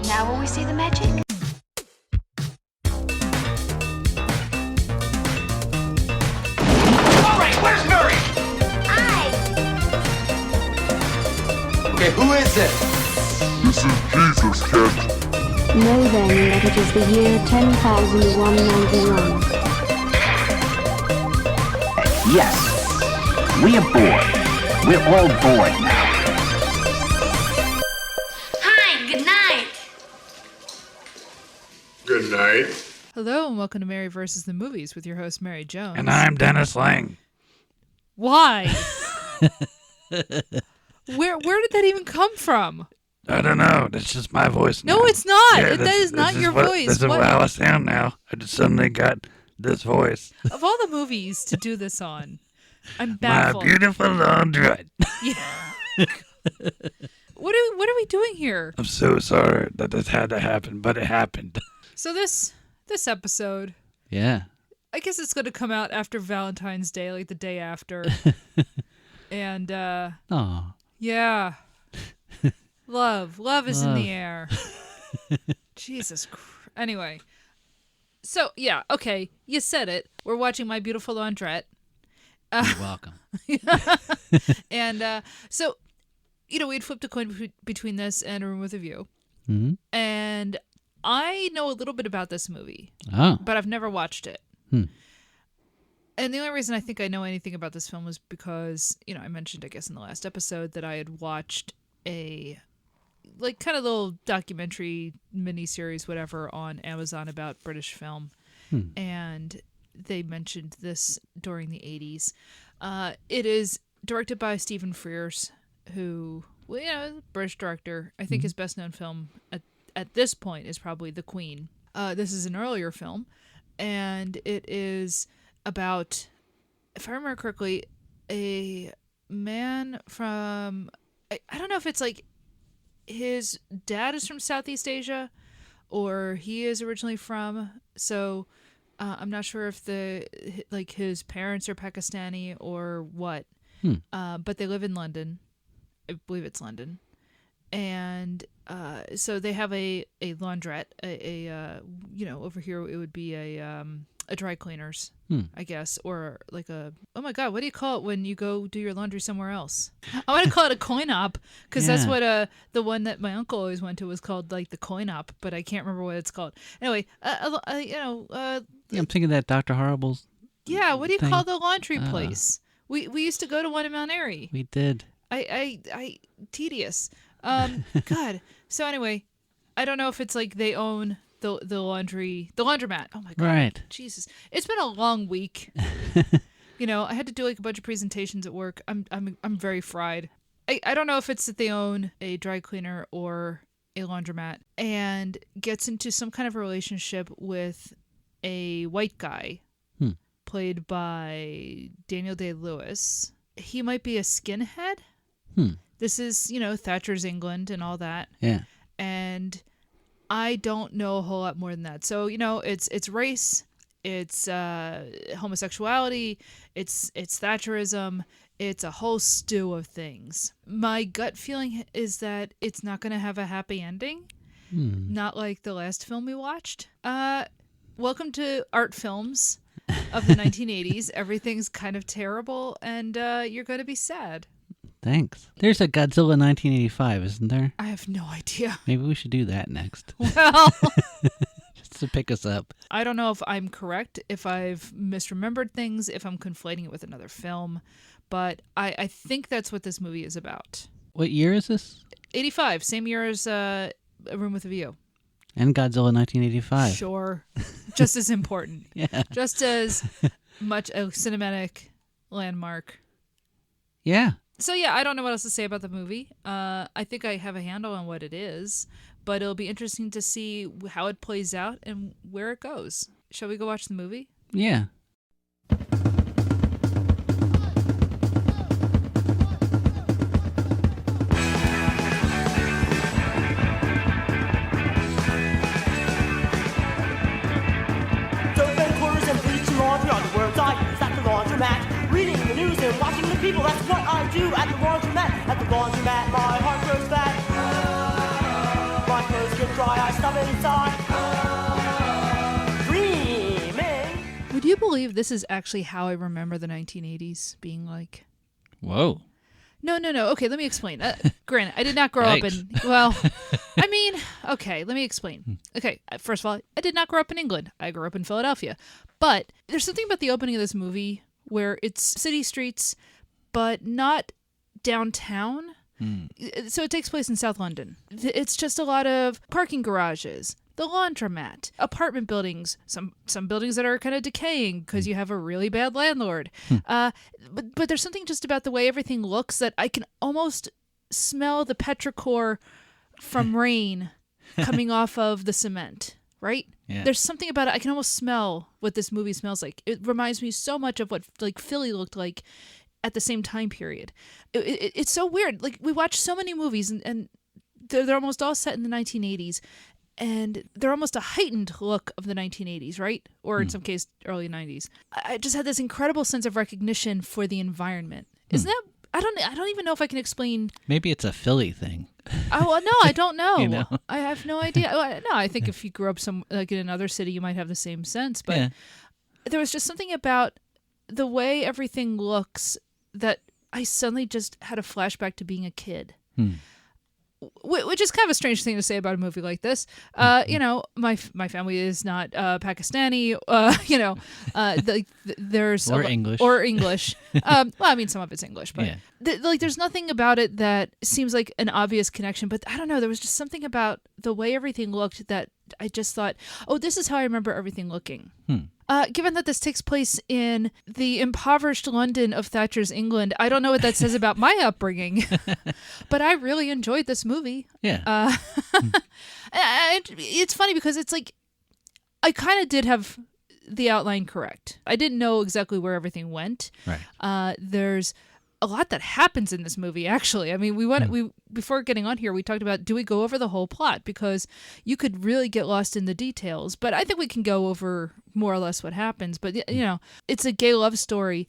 Now will we see the magic? All right, where's Murray? Okay, who is it? This is Jesus, kid. Know then that it is the year 10,191. Yes, we are bored. We're all bored now. Hi, good night. Good night. Hello and welcome to Mary vs. the Movies with your host Mary Jones. And I'm Dennis Lang. Why? Where did that even come from? I don't know. That's just my voice now. No, it's not. Yeah, that is not your voice. This is how I sound now. I just suddenly got this voice. Of all the movies to do this on, I'm My baffled. beautiful laundrette. Yeah. What are we doing here? I'm so sorry that this had to happen, but it happened. So this episode, Yeah. I guess it's going to come out after Valentine's Day, like the day after. And Oh. yeah. Love is in the air. Jesus Christ. Anyway. So, yeah, okay. You said it. We're watching My Beautiful Laundrette. You're welcome. And so, we'd flipped a coin between this and A Room with a View. Mm-hmm. And I know a little bit about this movie, Oh. but I've never watched it. Hmm. And the only reason I think I know anything about this film was because, I mentioned, I guess, in the last episode that I had watched a, kind of little documentary miniseries, whatever, on Amazon about British film. And they mentioned this during the 80s. It is directed by Stephen Frears, who, is a British director. I think his best-known film at this point is probably The Queen. This is an earlier film, and it is about, if I remember correctly, a man from, I don't know if it's like his dad is from Southeast Asia or he is originally from, so I'm not sure if his parents are Pakistani or what, but they live in London. I believe it's London. And so they have a laundrette, over here it would be a dry cleaners, I guess, or like oh my God, what do you call it when you go do your laundry somewhere else? I want to call it a coin op because that's what the one that my uncle always went to was called, like, the coin op, but I can't remember what it's called. Anyway, Yeah, I'm thinking that Dr. Horrible's. yeah, what do you thing. call the laundry place? We used to go to one in Mount Airy. We did. I tedious. God. So anyway, I don't know if it's like they own the laundromat. Oh my God. Right. Jesus. It's been a long week. I had to do like a bunch of presentations at work. I'm very fried. I don't know if it's that they own a dry cleaner or a laundromat, and gets into some kind of a relationship with a white guy played by Daniel Day-Lewis. He might be a skinhead. This is, Thatcher's England and all that. Yeah. And I don't know a whole lot more than that. So, it's race, it's homosexuality, it's Thatcherism, it's a whole stew of things. My gut feeling is that it's not going to have a happy ending. Not like the last film we watched. Welcome to art films of the 1980s. Everything's kind of terrible, and you're going to be sad. Thanks. There's a Godzilla 1985, isn't there? I have no idea. Maybe we should do that next. Well, Just to pick us up. I don't know if I'm correct, if I've misremembered things, if I'm conflating it with another film, but I think that's what this movie is about. What year is this? 85, same year as A Room with a View. And Godzilla 1985. Sure. Just as important. Yeah. Just as much a cinematic landmark. Yeah. So yeah, I don't know what else to say about the movie. I think I have a handle on what it is, but it'll be interesting to see how it plays out and where it goes. Shall we go watch the movie? Yeah. Soap quarters and bleaching laundry are the words I use at the laundromat. Reading the news and watching the people, that's what I do at the laundromat. At the laundromat, my heart grows fat. My clothes get dry, I stop inside. Dreaming. Would you believe this is actually how I remember the 1980s being like? Whoa. No. Okay, let me explain. Granted, I did not grow up in... Well, I mean, okay, let me explain. Okay, first of all, I did not grow up in England. I grew up in Philadelphia. But there's something about the opening of this movie where it's city streets, but not downtown. So it takes place in South London. It's just a lot of parking garages, the laundromat, apartment buildings, some buildings that are kind of decaying because you have a really bad landlord. But there's something just about the way everything looks that I can almost smell the petrichor from rain coming off of the cement, right? Yeah. There's something about it. I can almost smell what this movie smells like. It reminds me so much of what like Philly looked like at the same time period. It's so weird. Like we watch so many movies and they're almost all set in the 1980s. And they're almost a heightened look of the 1980s, right? Or in some case, early 90s. I just had this incredible sense of recognition for the environment. Isn't that? I don't even know if I can explain. Maybe it's a Philly thing. Oh no, I don't know. You know? I have no idea. No, I think if you grew up like in another city, you might have the same sense. But there was just something about the way everything looks that I suddenly just had a flashback to being a kid. Which is kind of a strange thing to say about a movie like this. You know, my family is not Pakistani. You know, there's English. Or English. Well, I mean, some of it's English, but like, there's nothing about it that seems like an obvious connection. But I don't know. There was just something about the way everything looked that I just thought, oh, this is how I remember everything looking. Given that this takes place in the impoverished London of Thatcher's England, I don't know what that says about my upbringing, but I really enjoyed this movie. Yeah. It's funny because it's like, I kind of did have the outline correct. I didn't know exactly where everything went. Right. There's a lot that happens in this movie, actually. I mean, we before getting on here, we talked about, do we go over the whole plot? Because you could really get lost in the details, but I think we can go over more or less what happens. But, you know, it's a gay love story,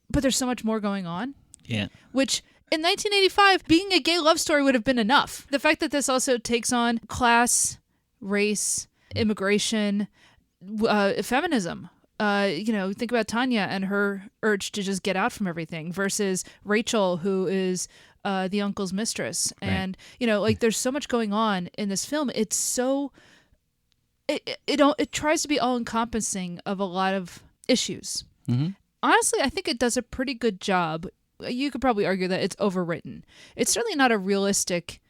but there's so much more going on. Yeah. Which, in 1985, being a gay love story would have been enough. The fact that this also takes on class, race, immigration, feminism. You know, think about Tanya and her urge to just get out from everything versus Rachel, who is the uncle's mistress. Right. And, you know, like there's so much going on in this film. It's so, it tries to be all encompassing of a lot of issues. Honestly, I think it does a pretty good job. You could probably argue that it's overwritten. It's certainly not a realistic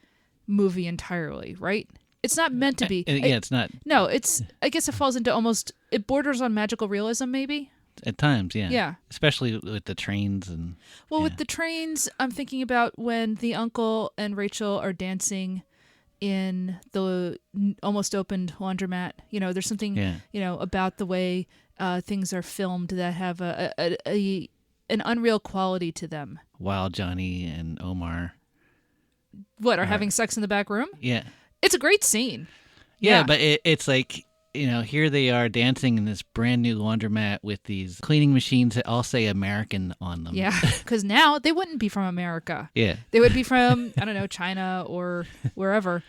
movie entirely, right? It's not meant to be. It's not. No, it's. I guess it falls into almost. It borders on magical realism, maybe. At times, yeah. Yeah. Especially with the trains and. Well, with the trains, I'm thinking about when the uncle and Rachel are dancing in the almost opened laundromat. You know, there's something. You know, about the way things are filmed that have an unreal quality to them. While Johnny and Omar. What, are having sex in the back room? Yeah. It's a great scene. Yeah, but it's like, you know, here they are dancing in this brand new laundromat with these cleaning machines that all say American on them. Yeah, because now they wouldn't be from America. Yeah. They would be from, I don't know, China or wherever.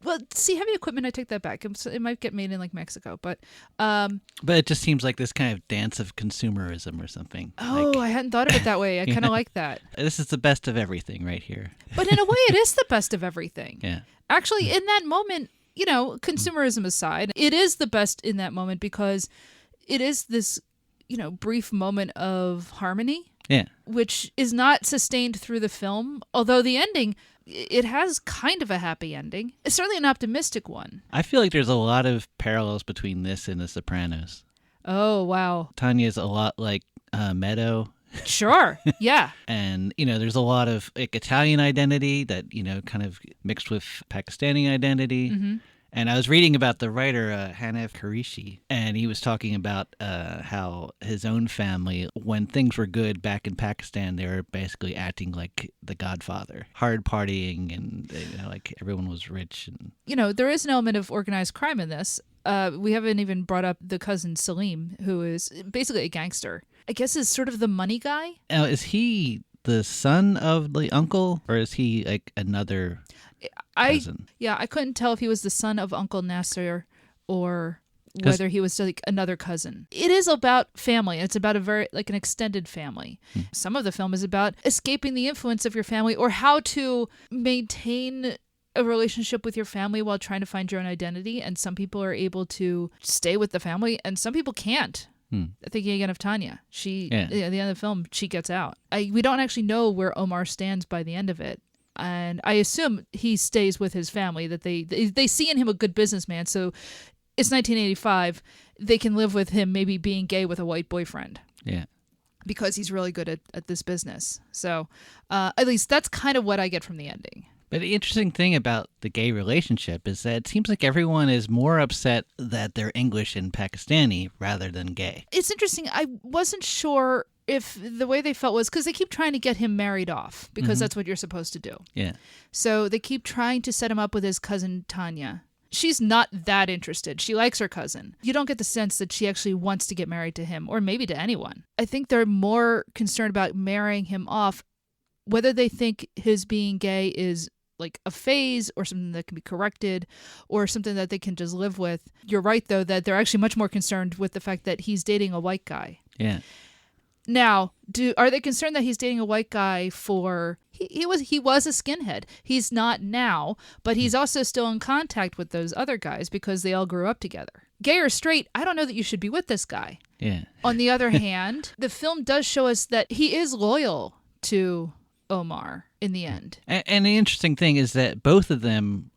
Well, see, heavy equipment, I take that back. It might get made in like Mexico, but it just seems like this kind of dance of consumerism or something. Oh, like, I hadn't thought of it that way. I kind of like that. This is the best of everything right here. But in a way, it is the best of everything. Yeah. Actually, in that moment, you know, consumerism aside, it is the best in that moment because it is this, you know, brief moment of harmony. Yeah. Which is not sustained through the film, although the ending, it has kind of a happy ending. It's certainly an optimistic one. I feel like there's a lot of parallels between this and The Sopranos. Oh, wow. Tanya's a lot like Meadow. Sure, yeah. And, you know, there's a lot of like Italian identity that, you know, kind of mixed with Pakistani identity. Mm-hmm. And I was reading about the writer Hanif Kureishi, and he was talking about how his own family, when things were good back in Pakistan, they were basically acting like the Godfather, hard partying, and you know, like everyone was rich. And you know, there is an element of organized crime in this. We haven't even brought up the cousin Salim, who is basically a gangster. I guess is sort of the money guy. Now, is he the son of the uncle, or is he like another cousin? I couldn't tell if he was the son of Uncle Nasser or whether he was like another cousin. It is about family. It's about a very like an extended family. Some of the film is about escaping the influence of your family or how to maintain a relationship with your family while trying to find your own identity. And some people are able to stay with the family and some people can't. Thinking again of Tanya. At the end of the film, she gets out. We don't actually know where Omar stands by the end of it. And I assume he stays with his family, that they see in him a good businessman. So it's 1985. They can live with him maybe being gay with a white boyfriend. Yeah. Because he's really good at this business. So at least that's kind of what I get from the ending. But the interesting thing about the gay relationship is that it seems like everyone is more upset that they're English and Pakistani rather than gay. It's interesting. I wasn't sure if the way they felt was because they keep trying to get him married off because that's what you're supposed to do. Yeah. So they keep trying to set him up with his cousin Tanya. She's not that interested. She likes her cousin. You don't get the sense that she actually wants to get married to him or maybe to anyone. I think they're more concerned about marrying him off, whether they think his being gay is like a phase or something that can be corrected or something that they can just live with. You're right, though, that they're actually much more concerned with the fact that he's dating a white guy. Yeah. Now, are they concerned that he's dating a white guy for... He was a skinhead. He's not now, but he's also still in contact with those other guys because they all grew up together. Gay or straight, I don't know that you should be with this guy. Yeah. On the other hand, the film does show us that he is loyal to Omar in the end. And the interesting thing is that both of them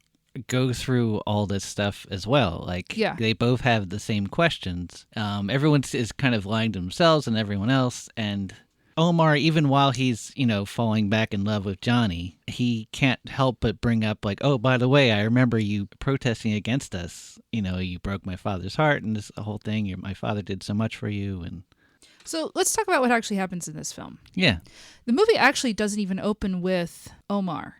go through all this stuff as well. Like, they both have the same questions. Everyone is kind of lying to themselves and everyone else. And Omar, even while he's, falling back in love with Johnny, he can't help but bring up like, oh, by the way, I remember you protesting against us. You broke my father's heart and this whole thing. My father did so much for you. And so let's talk about what actually happens in this film. Yeah. The movie actually doesn't even open with Omar.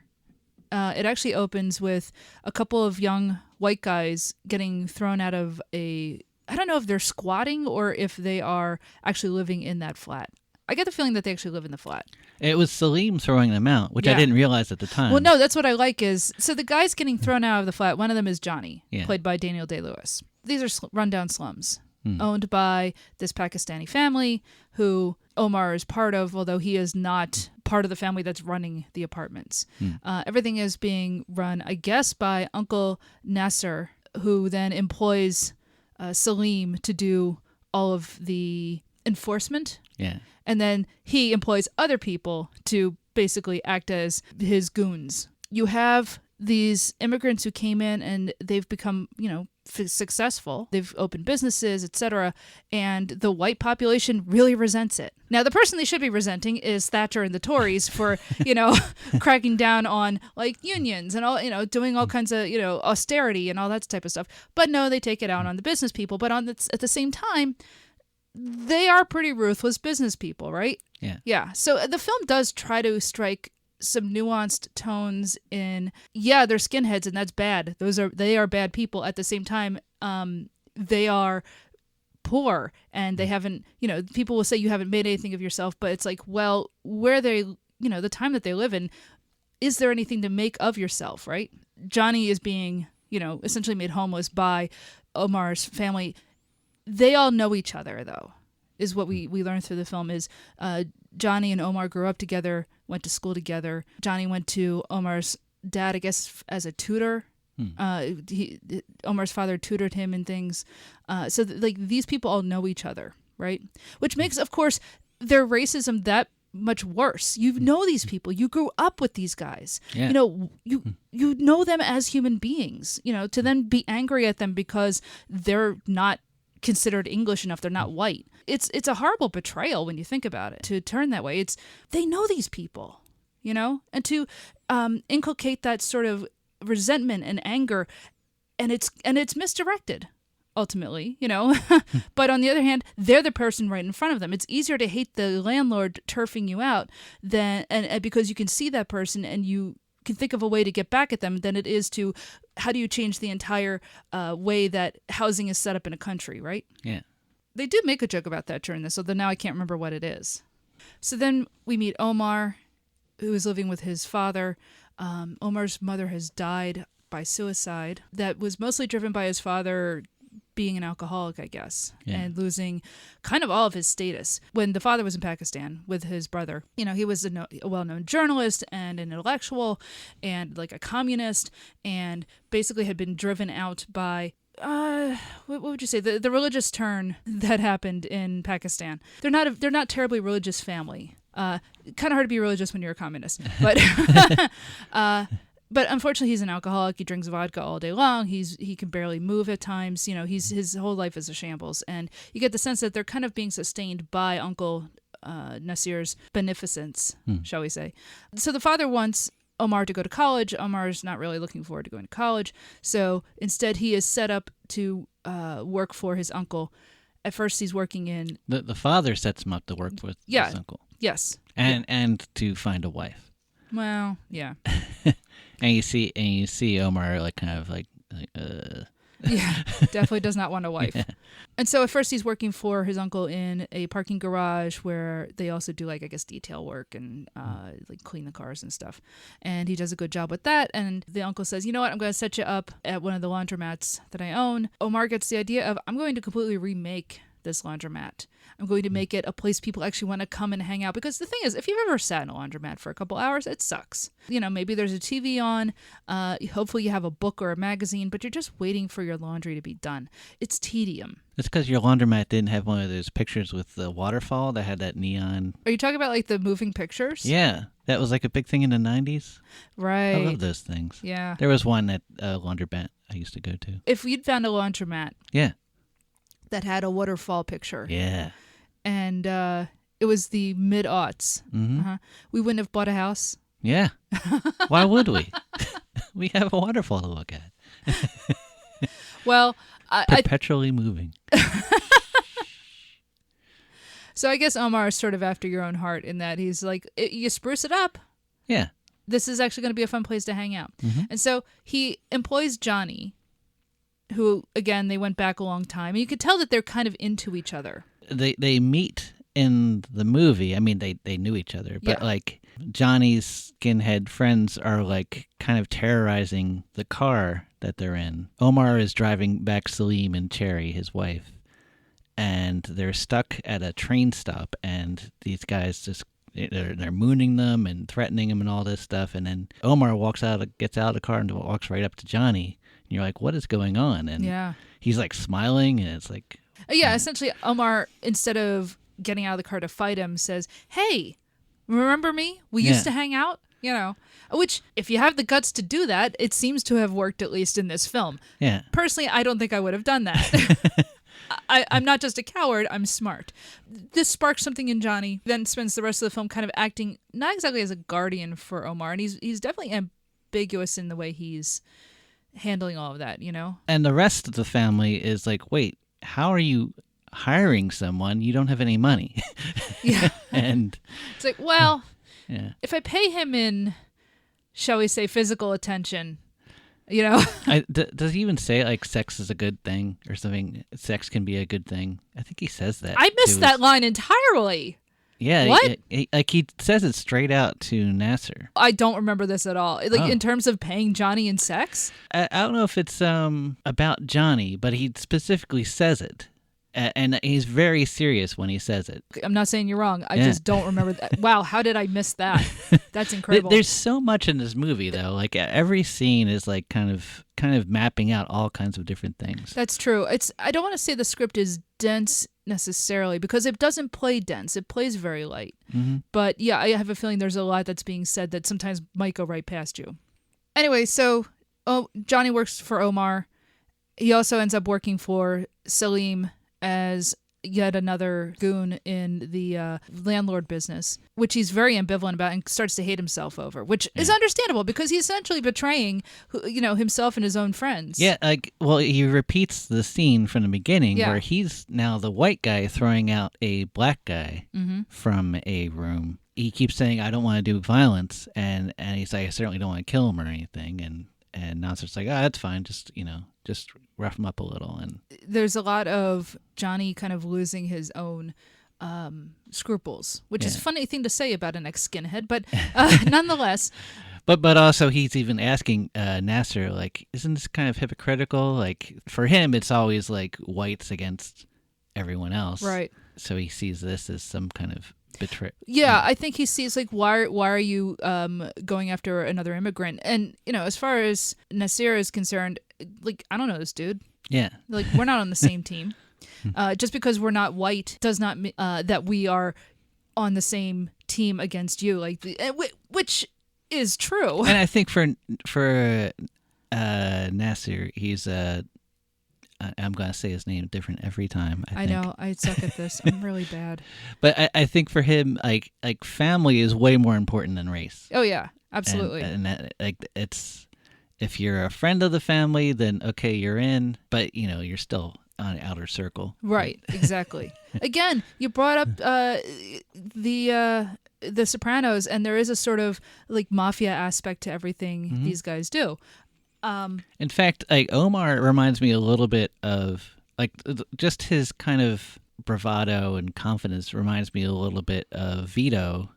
It actually opens with a couple of young white guys getting thrown out of I don't know if they're squatting or if they are actually living in that flat. I get the feeling that they actually live in the flat. It was Salim throwing them out, which I didn't realize at the time. Well, no, that's what I like is, so the guys getting thrown out of the flat, one of them is Johnny, played by Daniel Day-Lewis. These are rundown slums owned by this Pakistani family who Omar is part of, although he is not part of the family that's running the apartments. Everything is being run, I guess, by Uncle Nasser, who then employs Salim to do all of the enforcement. Yeah. And then he employs other people to basically act as his goons. You have these immigrants who came in and they've become, successful. They've opened businesses, etc. And the white population really resents it. Now, the person they should be resenting is Thatcher and the Tories for, cracking down on like unions and all, doing all kinds of, austerity and all that type of stuff. But no, they take it out on the business people. But at the same time, they are pretty ruthless business people, right? Yeah. Yeah. So the film does try to strike some nuanced tones in, they're skinheads and that's bad. They are bad people. At the same time, they are poor and they haven't, people will say you haven't made anything of yourself, but it's like, well, where they, the time that they live in, is there anything to make of yourself, right? Johnny is being, essentially made homeless by Omar's family. They all know each other, though, is what we learn through the film is Johnny and Omar grew up together, went to school together. Johnny went to Omar's dad, I guess, as a tutor. Omar's father tutored him in things. So these people all know each other, right? Which makes, of course, their racism that much worse. You know these people. You grew up with these guys. Yeah. You know them as human beings. To then be angry at them because they're not considered English enough, they're not white. It's a horrible betrayal when you think about it, to turn that way. They know these people, and to inculcate that sort of resentment and anger, and it's misdirected ultimately, but on the other hand, they're the person right in front of them. It's easier to hate the landlord turfing you out than because you can see that person and you can think of a way to get back at them than it is to how do you change the entire way that housing is set up in a country, right? Yeah. They do make a joke about that during this, although now I can't remember what it is. So then we meet Omar who was living with his father. Omar's mother has died by suicide. That was mostly driven by his father being an alcoholic, I guess, and losing kind of all of his status. When the father was in Pakistan with his brother, he was a well-known journalist and an intellectual and like a communist, and basically had been driven out by what would you say, the religious turn that happened in Pakistan. They're not terribly religious family. Kind of hard to be religious when you're a communist, but but unfortunately he's an alcoholic. He drinks vodka all day long. He can barely move at times. His whole life is a shambles, and you get the sense that they're kind of being sustained by Uncle Nasir's beneficence, shall we say. So the father wants Omar to go to college. Omar's not really looking forward to going to college, so instead he is set up to work for his uncle. At first he's working in... The father sets him up to work with his uncle. Yes. And to find a wife. Well, yeah. And you see Omar Yeah, definitely does not want a wife. Yeah. And so at first he's working for his uncle in a parking garage where they also do detail work and clean the cars and stuff. And he does a good job with that. And the uncle says, you know what, I'm going to set you up at one of the laundromats that I own. Omar gets the idea of, I'm going to completely remake this laundromat. I'm going to make it a place people actually want to come and hang out. Because the thing is, if you've ever sat in a laundromat for a couple hours, it sucks. Maybe there's a TV on. Hopefully you have a book or a magazine, but you're just waiting for your laundry to be done. It's tedium. It's because your laundromat didn't have one of those pictures with the waterfall that had that neon. Are you talking about the moving pictures? Yeah. That was a big thing in the 90s. Right. I love those things. Yeah. There was one at laundromat I used to go to. If we'd found a laundromat. Yeah. That had a waterfall picture. Yeah. And it was the mid-aughts. Mm-hmm. We wouldn't have bought a house. Yeah. Why would we? We have a waterfall to look at. Well, perpetually moving. So I guess Omar is sort of after your own heart in that he's like, you spruce it up. Yeah. This is actually going to be a fun place to hang out. Mm-hmm. And so he employs Johnny, who, again, they went back a long time. And you could tell that they're kind of into each other. They meet in the movie. I mean, they knew each other. But, Johnny's skinhead friends are, kind of terrorizing the car that they're in. Omar is driving back Salim and Cherry, his wife. And they're stuck at a train stop. And these guys just... They're mooning them and threatening him and all this stuff. And then Omar gets out of the car and walks right up to Johnny. And you're like, what is going on? And he's smiling, and it's like... Yeah, essentially Omar, instead of getting out of the car to fight him, says, hey, remember me? We used to hang out? Which, if you have the guts to do that, it seems to have worked, at least in this film. Yeah. Personally, I don't think I would have done that. I'm not just a coward, I'm smart. This sparks something in Johnny, then spends the rest of the film kind of acting not exactly as a guardian for Omar, and he's definitely ambiguous in the way he's handling all of that, And the rest of the family is like, wait, how are you hiring someone? You don't have any money. Yeah. And it's like, well, if I pay him in, shall we say, physical attention, does he even say sex is a good thing or something? Sex can be a good thing. I think he says that. I missed that line entirely. Yeah. What? He says it straight out to Nasser. I don't remember this at all. In terms of paying Johnny in sex? I don't know if it's about Johnny, but he specifically says it. And he's very serious when he says it. I'm not saying you're wrong. I just don't remember that. Wow, how did I miss that? That's incredible. There's so much in this movie, though. Every scene is kind of mapping out all kinds of different things. That's true. I don't want to say the script is dense necessarily, because it doesn't play dense. It plays very light. Mm-hmm. But yeah, I have a feeling there's a lot that's being said that sometimes might go right past you. Anyway, so Johnny works for Omar. He also ends up working for Salim as yet another goon in the landlord business, which he's very ambivalent about and starts to hate himself over, which is understandable because he's essentially betraying, himself and his own friends. Yeah, he repeats the scene from the beginning where he's now the white guy throwing out a black guy from a room. He keeps saying, I don't want to do violence, and he's like, I certainly don't want to kill him or anything, and Nasser's like, that's fine, just rough him up a little. And there's a lot of Johnny kind of losing his own scruples, which is a funny thing to say about an ex-skinhead, but nonetheless. But also he's even asking Nasser, like, isn't this kind of hypocritical? Like, for him, it's always like whites against everyone else. Right. So he sees this as some kind of betrayal. Yeah, I think he sees, like, why are you going after another immigrant? And, as far as Nasser is concerned, like, I don't know this dude. Yeah. Like, we're not on the same team. Just because we're not white does not mean that we are on the same team against you. Like, which is true. And I think for Nasser, he's I'm going to say his name different every time. I think. Know. I suck at this. I'm really bad. But I think for him, like family is way more important than race. Oh yeah, absolutely. And that, it's if you're a friend of the family, then okay, you're in. But you're still on the outer circle. Right. Exactly. Again, you brought up the Sopranos, and there is a sort of like mafia aspect to everything these guys do. In fact, like Omar reminds me a little bit of like just his kind of bravado and confidence reminds me a little bit of Vito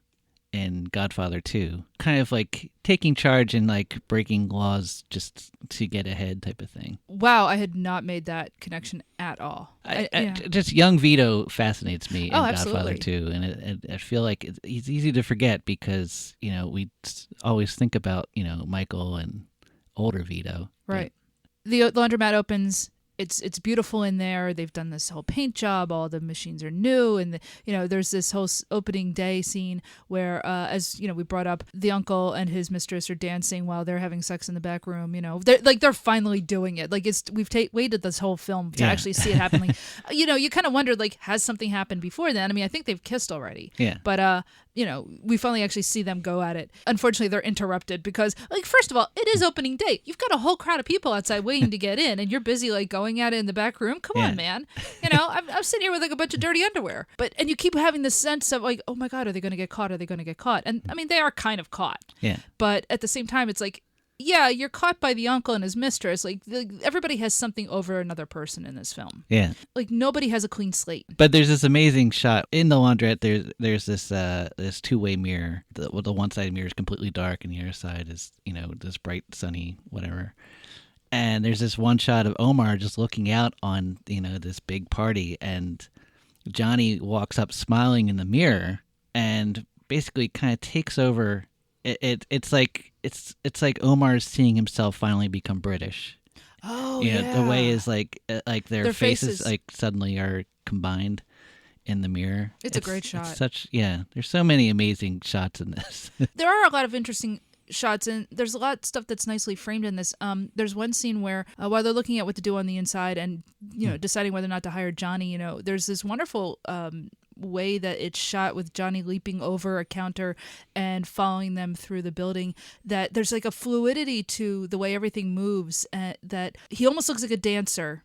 in Godfather 2. Kind of like taking charge and like breaking laws just to get ahead type of thing. Wow, I had not made that connection at all. Just young Vito fascinates me in Godfather absolutely. 2, and I feel like he's easy to forget because we always think about Michael and older Vito. Right. The laundromat opens. It's beautiful in there. They've done this whole paint job. All the machines are new, and there's this whole opening day scene where, as we brought up, the uncle and his mistress are dancing while they're having sex in the back room. They're finally doing it. Like we've waited this whole film to actually see it happen. Like, you kind of wondered, like, has something happened before then? I mean, I think they've kissed already. Yeah. But we finally actually see them go at it. Unfortunately, they're interrupted because, like, first of all, it is opening day. You've got a whole crowd of people outside waiting to get in, and you're busy, like, going at it in the back room. Come on, man. I'm sitting here with, like, a bunch of dirty underwear. And you keep having this sense of, like, oh, my God, are they going to get caught? Are they going to get caught? And, I mean, they are kind of caught. Yeah. But at the same time, it's like, yeah, you're caught by the uncle and his mistress. Like, everybody has something over another person in this film. Yeah. Like, nobody has a clean slate. But there's this amazing shot in the laundrette. There's this two-way mirror. The one side mirror is completely dark, and the other side is this bright, sunny, whatever. And there's this one shot of Omar just looking out on this big party, and Johnny walks up smiling in the mirror, and basically kind of takes over. It's like Omar's seeing himself finally become British. Oh, yeah. The way is like their faces like suddenly are combined in the mirror. It's a great shot. There's so many amazing shots in this. There are a lot of interesting shots, and there's a lot of stuff that's nicely framed in this. There's one scene where while they're looking at what to do on the inside and deciding whether or not to hire Johnny, there's this wonderful way that it's shot with Johnny leaping over a counter and following them through the building, that there's like a fluidity to the way everything moves, that he almost looks like a dancer.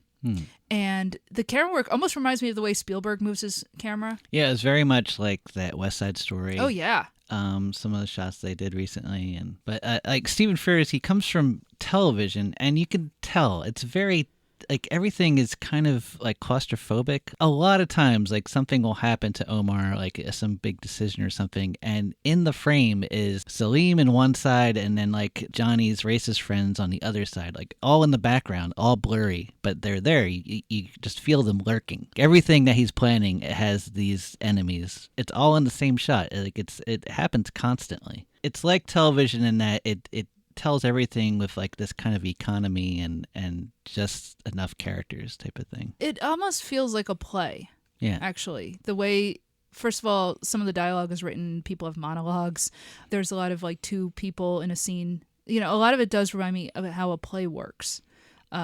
And the camera work almost reminds me of the way Spielberg moves his camera. Yeah, it's very much like that West Side Story. Oh yeah. Some of the shots they did recently, but like Stephen Frears, he comes from television, and you can tell it's very like everything is kind of like claustrophobic. A lot of times, like something will happen to Omar, like some big decision or something, and in the frame is Salim in one side, and then like Johnny's racist friends on the other side, like all in the background, all blurry, but they're there. You just feel them lurking. Everything that he's planning has these enemies. It's all in the same shot. Like it happens constantly. It's like television in that it tells everything with like this kind of economy and just enough characters type of thing. It almost feels like a play. Yeah. Actually, the way, first of all, some of the dialogue is written, people have monologues. There's a lot of like two people in a scene. A lot of it does remind me of how a play works,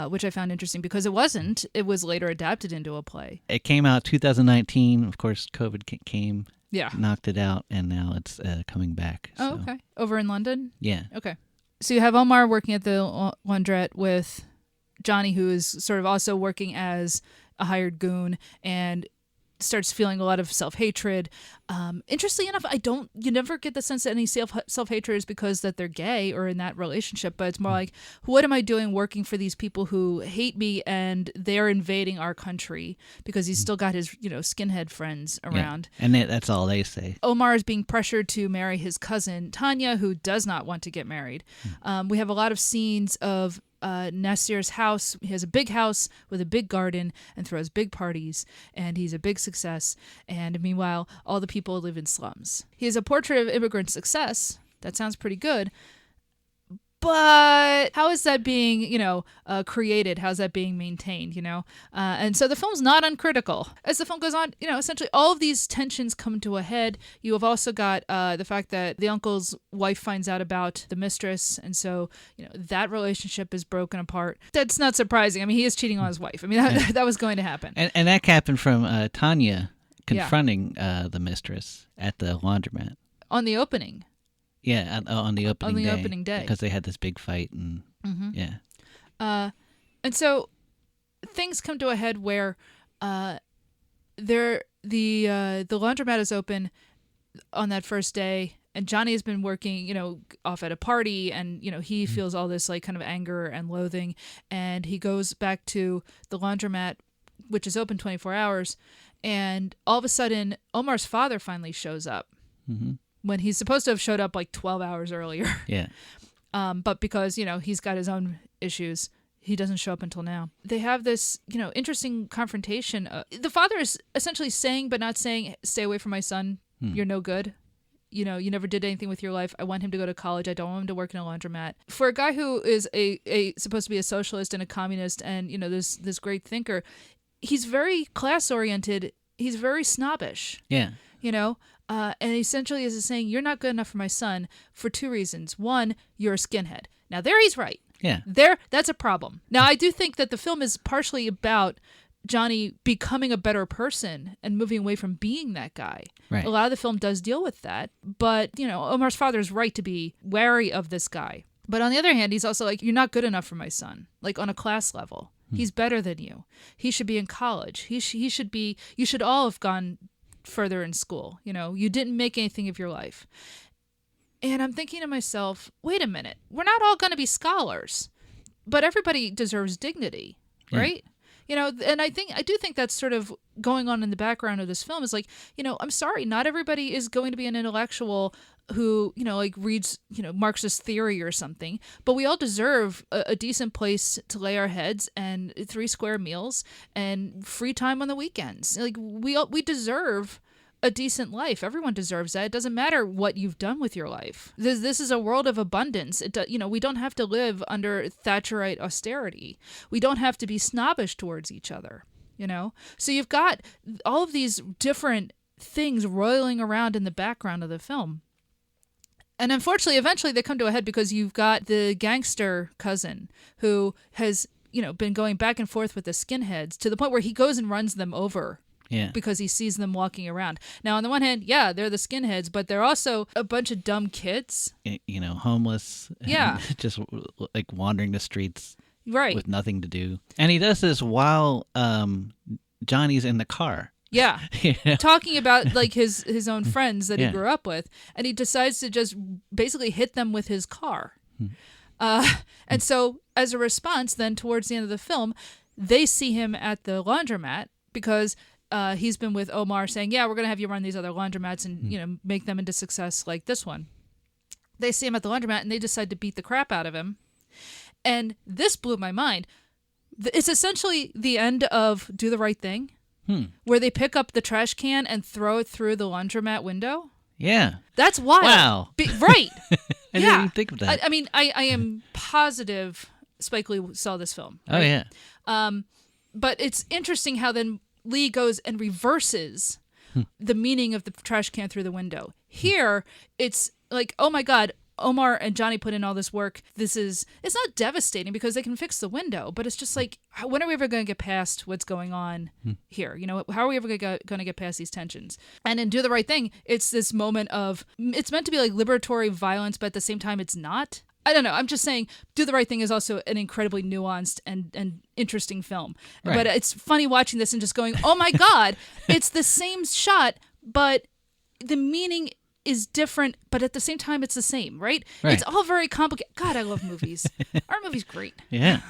which I found interesting because it wasn't. It was later adapted into a play. It came out 2019. Of course, COVID came. Yeah. Knocked it out, and now it's coming back. So. Oh, okay. Over in London? Yeah. Okay. So you have Omar working at the laundrette with Johnny, who is sort of also working as a hired goon, and starts feeling a lot of self-hatred. Interestingly enough, you never get the sense that any self-hatred is because that they're gay or in that relationship, but it's more like, what am I doing working for these people who hate me and they're invading our country, because he's still got his, skinhead friends around. Yeah. And that's all they say. Omar is being pressured to marry his cousin, Tanya, who does not want to get married. We have a lot of scenes of Nasir's house. He has a big house with a big garden and throws big parties, and he's a big success. And meanwhile, all the people live in slums. He has a portrait of immigrant success. That sounds pretty good. But how is that being, created? How's that being maintained, And so the film's not uncritical. As the film goes on, essentially all of these tensions come to a head. You have also got the fact that the uncle's wife finds out about the mistress. And so, that relationship is broken apart. That's not surprising. I mean, he is cheating on his wife. I mean, that was going to happen. And that happened from Tanya confronting the mistress at the laundromat. On the opening. Yeah, on the opening day. Because they had this big fight. And and so things come to a head where the laundromat is open on that first day, and Johnny has been working, off at a party, and, he feels all this like kind of anger and loathing, and he goes back to the laundromat, which is open 24 hours, and all of a sudden Omar's father finally shows up. Mm-hmm. When he's supposed to have showed up like 12 hours earlier. Yeah. But because, he's got his own issues, he doesn't show up until now. They have this, interesting confrontation. The father is essentially saying, but not saying, stay away from my son. You're no good. You never did anything with your life. I want him to go to college. I don't want him to work in a laundromat. For a guy who is a supposed to be a socialist and a communist and, this great thinker, he's very class-oriented. He's very snobbish. Yeah. And essentially is saying, you're not good enough for my son for two reasons. One, you're a skinhead. Now, there he's right. Yeah. That's a problem. Now, I do think that the film is partially about Johnny becoming a better person and moving away from being that guy. Right. A lot of the film does deal with that. But, Omar's father is right to be wary of this guy. But on the other hand, he's also like, you're not good enough for my son, like on a class level. He's better than you. He should be in college. You should all have gone further in school. You didn't make anything of your life. And I'm thinking to myself, wait a minute, we're not all going to be scholars, but everybody deserves dignity, right? And I do think that's sort of going on in the background of this film is like, I'm sorry, not everybody is going to be an intellectual who, reads, Marxist theory or something, but we all deserve a decent place to lay our heads and 3 square meals and free time on the weekends. Like we deserve a decent life. Everyone deserves that. It doesn't matter what you've done with your life. This is a world of abundance. We don't have to live under Thatcherite austerity. We don't have to be snobbish towards each other, So you've got all of these different things roiling around in the background of the film. And unfortunately, eventually they come to a head because you've got the gangster cousin who has, been going back and forth with the skinheads to the point where he goes and runs them over. Yeah. Because he sees them walking around. Now, on the one hand, yeah, they're the skinheads, but they're also a bunch of dumb kids. Homeless. Yeah. Just like wandering the streets. Right. With nothing to do. And he does this while Johnny's in the car. Yeah. Talking about like his own friends that he grew up with. And he decides to just basically hit them with his car. And so as a response, then towards the end of the film, they see him at the laundromat because he's been with Omar saying, yeah, we're going to have you run these other laundromats and, make them into success like this one. They see him at the laundromat and they decide to beat the crap out of him. And this blew my mind. It's essentially the end of Do the Right Thing, where they pick up the trash can and throw it through the laundromat window. Yeah. That's wild. Wow. Right. I didn't even think of that. I mean, I am positive Spike Lee saw this film. Right? Oh, yeah. But it's interesting how then Lee goes and reverses the meaning of the trash can through the window. Here, it's like, oh my God, Omar and Johnny put in all this work. It's not devastating because they can fix the window, but it's just like, when are we ever going to get past what's going on here? How are we ever going to get past these tensions? And in Do the Right Thing, it's this moment of, it's meant to be like liberatory violence, but at the same time, it's not. I don't know. I'm just saying Do the Right Thing is also an incredibly nuanced and interesting film. Right. But it's funny watching this and just going, oh my God, it's the same shot, but the meaning is different, but at the same time it's the same, right? It's all very complicated. God, I love movies. Our movie's great. Yeah.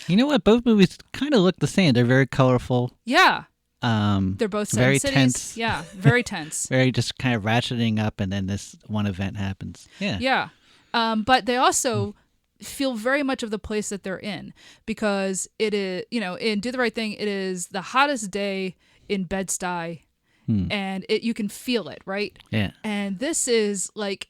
You know what? Both movies kind of look the same. They're very colorful. Yeah. They're both set very in cities. tense. Yeah, very tense. Very just kind of ratcheting up, and then this one event happens. Yeah. Yeah. But they also feel very much of the place that they're in, because it is, in Do the Right Thing, it is the hottest day in Bed-Stuy, and you can feel it, right? Yeah. And this is like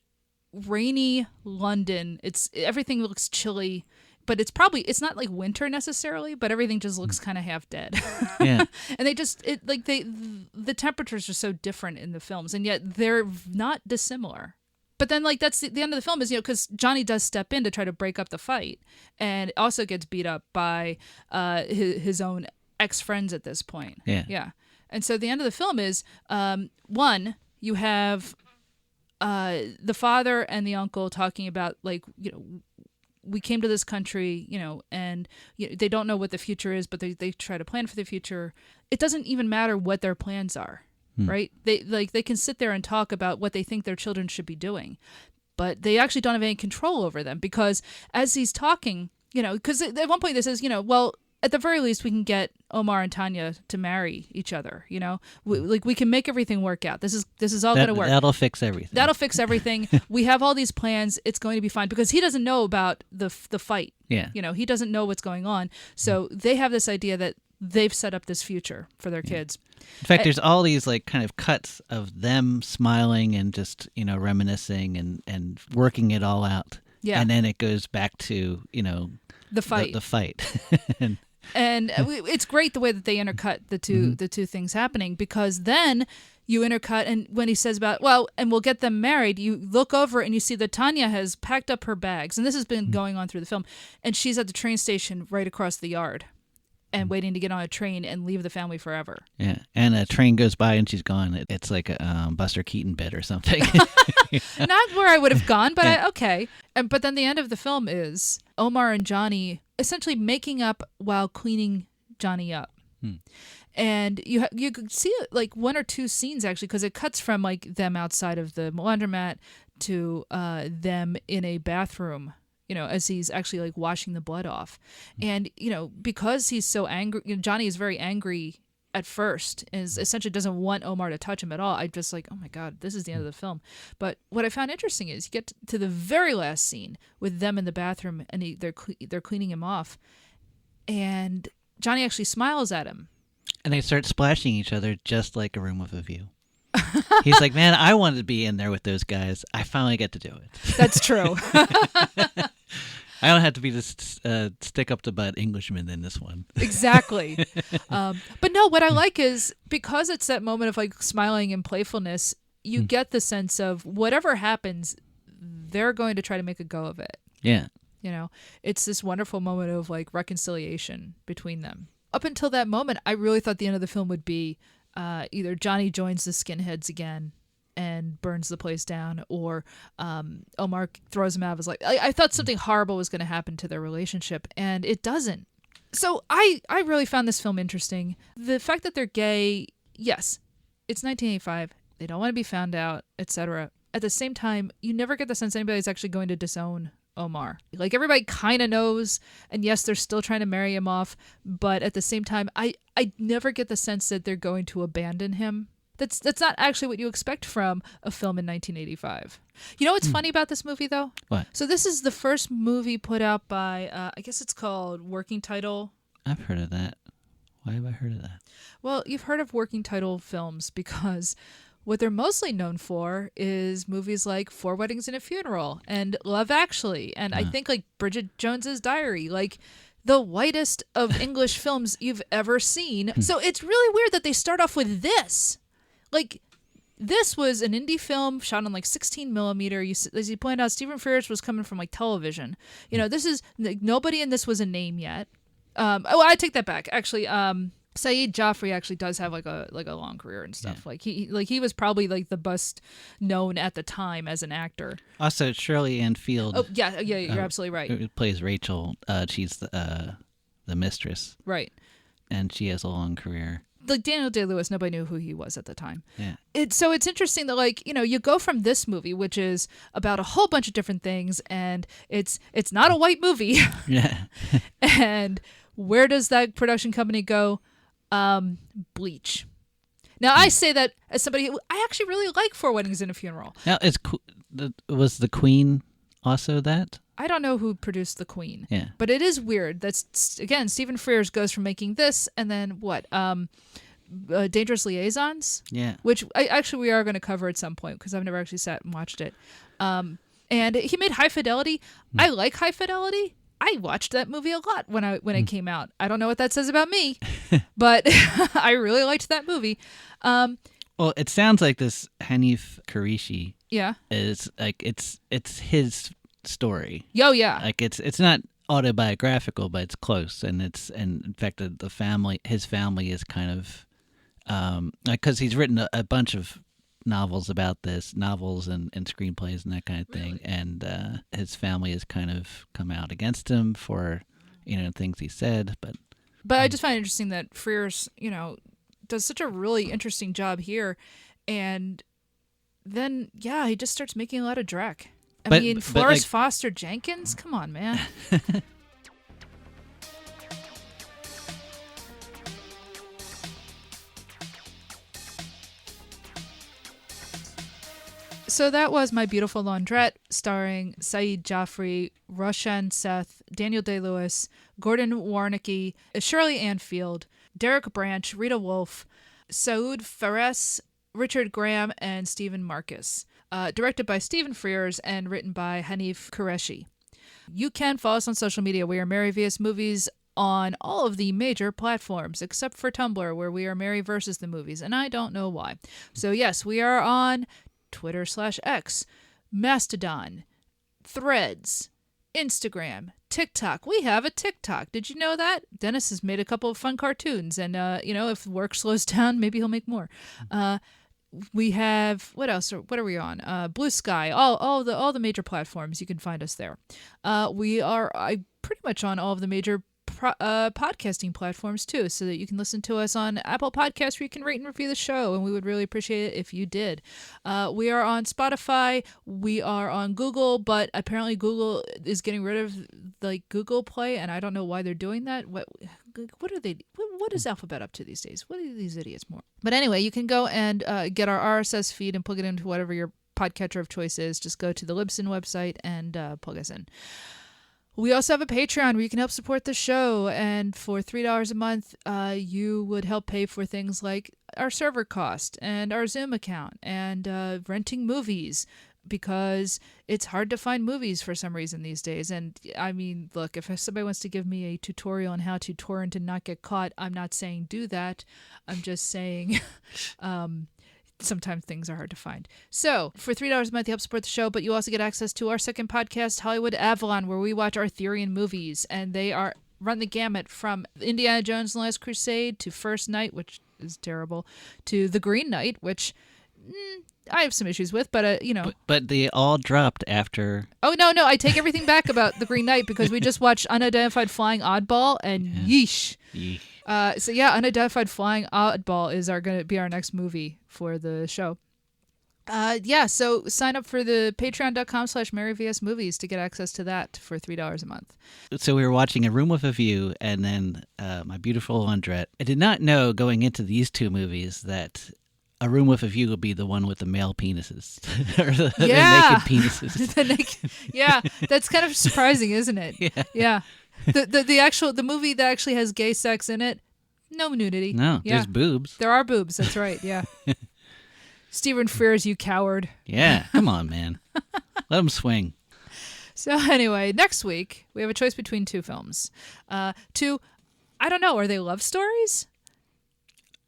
rainy London. Everything looks chilly, but it's not like winter necessarily, but everything just looks kind of half dead. Yeah. And the temperatures are so different in the films, and yet they're not dissimilar. But then, that's the end of the film is, because Johnny does step in to try to break up the fight, and also gets beat up by his own ex-friends at this point. Yeah. Yeah. And so the end of the film is, one, you have the father and the uncle talking about, we came to this country, and they don't know what the future is, but they try to plan for the future. It doesn't even matter what their plans are. Right? They can sit there and talk about what they think their children should be doing, but they actually don't have any control over them, because as he's talking, because at one point they says, well, at the very least we can get Omar and Tanya to marry each other. We can make everything work out. This is all going to work. That'll fix everything. That'll fix everything. We have all these plans. It's going to be fine, because he doesn't know about the fight. Yeah. He doesn't know what's going on. So they have this idea that they've set up this future for their kids. In fact, there's all these kind of cuts of them smiling and just, reminiscing and working it all out. Yeah. And then it goes back to, the fight. The fight. And it's great the way that they intercut the two things happening, because then you intercut, and when he says about, and we'll get them married, you look over and you see that Tanya has packed up her bags, and this has been going on through the film, and she's at the train station right across the yard and waiting to get on a train and leave the family forever. Yeah, and a train goes by and she's gone. It's like a Buster Keaton bit or something. Not where I would have gone, but okay. But then the end of the film is Omar and Johnny essentially making up while cleaning Johnny up. And you could see one or two scenes actually, because it cuts from them outside of the laundromat to them in a bathroom, as he's actually washing the blood off. And, because he's so angry, Johnny is very angry at first and essentially doesn't want Omar to touch him at all. I'm just oh my God, this is the end of the film. But what I found interesting is you get to the very last scene with them in the bathroom, and they're cleaning him off, and Johnny actually smiles at him. And they start splashing each other just like A Room with a View. He's like, man, I wanted to be in there with those guys. I finally get to do it. That's true. I don't have to be this stick up the butt Englishman in this one. Exactly. But no, what I like is, because it's that moment of smiling and playfulness, you get the sense of whatever happens, they're going to try to make a go of it. Yeah. It's this wonderful moment of reconciliation between them. Up until that moment, I really thought the end of the film would be either Johnny joins the skinheads again and burns the place down, or Omar throws him out. I thought something horrible was going to happen to their relationship, and it doesn't. So I really found this film interesting. The fact that they're gay, yes, it's 1985. They don't want to be found out, etc. At the same time, you never get the sense anybody's actually going to disown Omar. Everybody kind of knows, and yes, they're still trying to marry him off, but at the same time, I never get the sense that they're going to abandon him. That's not actually what you expect from a film in 1985. You know what's funny about this movie, though? What? So this is the first movie put out by, I guess it's called Working Title. I've heard of that. Why have I heard of that? Well, you've heard of Working Title films because what they're mostly known for is movies like Four Weddings and a Funeral and Love Actually, and I think Bridget Jones's Diary, the whitest of English films you've ever seen. So it's really weird that they start off with this. This was an indie film shot on 16 millimeter. As you pointed out, Stephen Frears was coming from television. This is nobody in this was a name yet. I take that back. Actually, Saeed Jaffrey actually does have like a long career and stuff. Yeah. He was probably like the best known at the time as an actor. Also, Shirley Ann Field. Oh yeah, you're absolutely right. Who plays Rachel? She's the mistress, right? And she has a long career. Like Daniel Day-Lewis, nobody knew who he was at the time. Yeah. So it's interesting that like, you know, you go from this movie, which is about a whole bunch of different things, and it's not a white movie. Yeah. And where does that production company go? Bleach. Now I say that as somebody who I actually really like Four Weddings and a Funeral. Now was the Queen also that? I don't know who produced The Queen. Yeah. But it is weird. That's again, Stephen Frears goes from making this and then what? Dangerous Liaisons. Yeah. Which we are going to cover at some point because I've never actually sat and watched it. And he made High Fidelity. I like High Fidelity. I watched that movie a lot when it came out. I don't know what that says about me, but I really liked that movie. Well, it sounds like this Hanif Kureishi. Yeah. Is like it's his story. Oh yeah. Like it's not autobiographical, but it's close, and in fact his family is kind of because he's written a bunch of novels about this, novels and screenplays and that kind of thing. Really? And his family has kind of come out against him for, you know, things he said. But I just find it interesting that Frears, you know, does such a really interesting job here. And then, yeah, he just starts making a lot of dreck. I mean, Florence Foster Jenkins? Come on, man. So that was My Beautiful Launderette, starring Saeed Jaffrey, Roshan, Seth, Daniel Day-Lewis, Gordon Warnecke, Shirley Ann Field, Derek Branch, Rita Wolfe, Saud Fares, Richard Graham, and Stephen Marcus. Directed by Stephen Frears and written by Hanif Kureishi. You can follow us on social media. We are Mary vs. Movies on all of the major platforms, except for Tumblr, where we are Mary versus the Movies, and I don't know why. So yes, we are on Twitter/X, Mastodon, Threads, Instagram, TikTok. We have a TikTok. Did you know that? Dennis has made a couple of fun cartoons, and you know, if work slows down, maybe he'll make more. We have what else? What are we on? Blue Sky. All the major platforms. You can find us there. We are pretty much on all of the major podcasting platforms too, so that you can listen to us on Apple Podcasts, where you can rate and review the show, and we would really appreciate it if you did. We are on Spotify, we are on Google, but apparently Google is getting rid of like Google Play, and I don't know why they're doing that. What are they? What is Alphabet up to these days? What are these idiots more? But anyway, you can go and get our RSS feed and plug it into whatever your podcatcher of choice is. Just go to the Libsyn website and plug us in. We also have a Patreon where you can help support the show, and for $3 a month, you would help pay for things like our server cost and our Zoom account and renting movies, because it's hard to find movies for some reason these days. And I mean, look, if somebody wants to give me a tutorial on how to torrent and not get caught, I'm not saying do that. I'm just saying sometimes things are hard to find. So for $3 a month, you help support the show, but you also get access to our second podcast, Hollywood Avalon, where we watch Arthurian movies, and they run the gamut from Indiana Jones and the Last Crusade to First Knight, which is terrible, to The Green Knight, which I have some issues with, but you know. But they all dropped after. Oh no, I take everything back about The Green Knight, because we just watched Unidentified Flying Oddball, and yeesh. So yeah, Unidentified Flying Oddball is going to be our next movie for the show. So sign up for the patreon.com/MaryVSMovies to get access to that for $3 a month. So we were watching A Room with a View and then My Beautiful Launderette. I did not know going into these two movies that A Room with a View would be the one with the male penises. Or the naked penises. Yeah, that's kind of surprising, isn't it? Yeah. The movie that actually has gay sex in it, no nudity. No, there's boobs. There are boobs, that's right, yeah. Stephen Frears, you coward. Yeah, come on, man. Let him swing. So anyway, next week, we have a choice between two films. I don't know, are they love stories?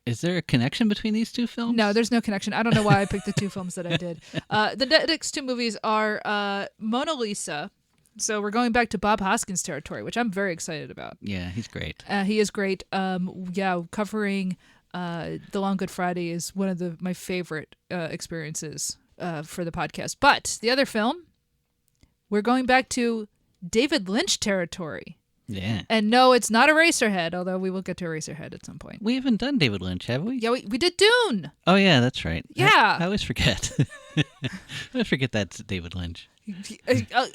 Is there a connection between these two films? No, there's no connection. I don't know why I picked the two films that I did. The next two movies are Mona Lisa, So we're going back to Bob Hoskins territory, which I'm very excited about. Yeah, he's great. He is great. Covering The Long Good Friday is one of my favorite experiences for the podcast. But the other film, we're going back to David Lynch territory. Yeah. And no, it's not Eraserhead, although we will get to Eraserhead at some point. We haven't done David Lynch, have we? Yeah, we did Dune. Oh, yeah, that's right. Yeah. I always forget. I always forget that's David Lynch.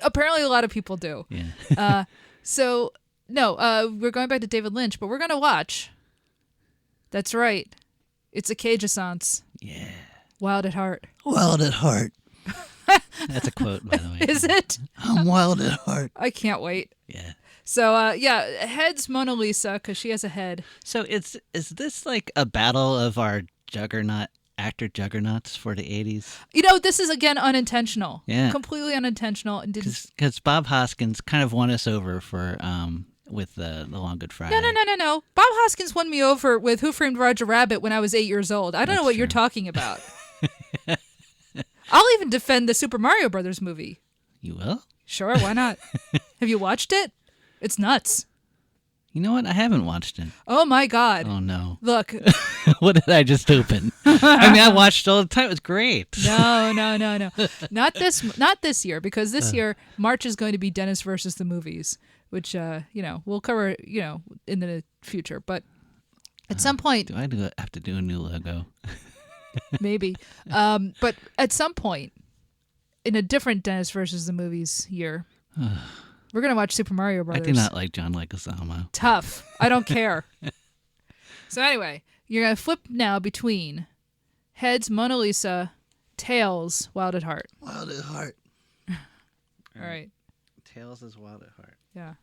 Apparently a lot of people do. Yeah. We're going back to David Lynch, but we're going to watch. That's right. It's a Cage-a-sance. Yeah. Wild at Heart. Wild at heart. That's a quote, by the way. Is it? I'm wild at heart. I can't wait. Yeah. So, Head's Mona Lisa, because she has a head. So is this like a battle of our actor juggernauts for the 80s? This is, again, unintentional. Yeah. Completely unintentional. Because Bob Hoskins kind of won us over for with the Long Good Friday. No. Bob Hoskins won me over with Who Framed Roger Rabbit when I was 8 years old. I don't know what you're talking about. I'll even defend the Super Mario Brothers movie. You will? Sure, why not? Have you watched it? It's nuts. You know what? I haven't watched it. Oh, my God. Oh, no. Look. What did I just open? I watched it all the time. It was great. No. Not this year, because this year, March is going to be Dennis versus the movies, which, we'll cover, in the future. But at some point... Do I have to do a new logo? Maybe. But at some point, in a different Dennis versus the movies year... We're going to watch Super Mario Brothers. I do not like John Leguizamo. Tough. I don't care. So anyway, you're going to flip now between Heads, Mona Lisa, Tails, Wild at Heart. Wild at Heart. All right. Tails is Wild at Heart. Yeah.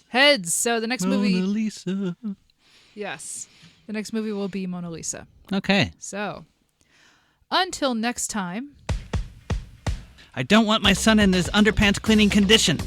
Heads. So the next movie... Mona Lisa. Yes. The next movie will be Mona Lisa. Okay. So, until next time... I don't want my son in his underpants cleaning condition.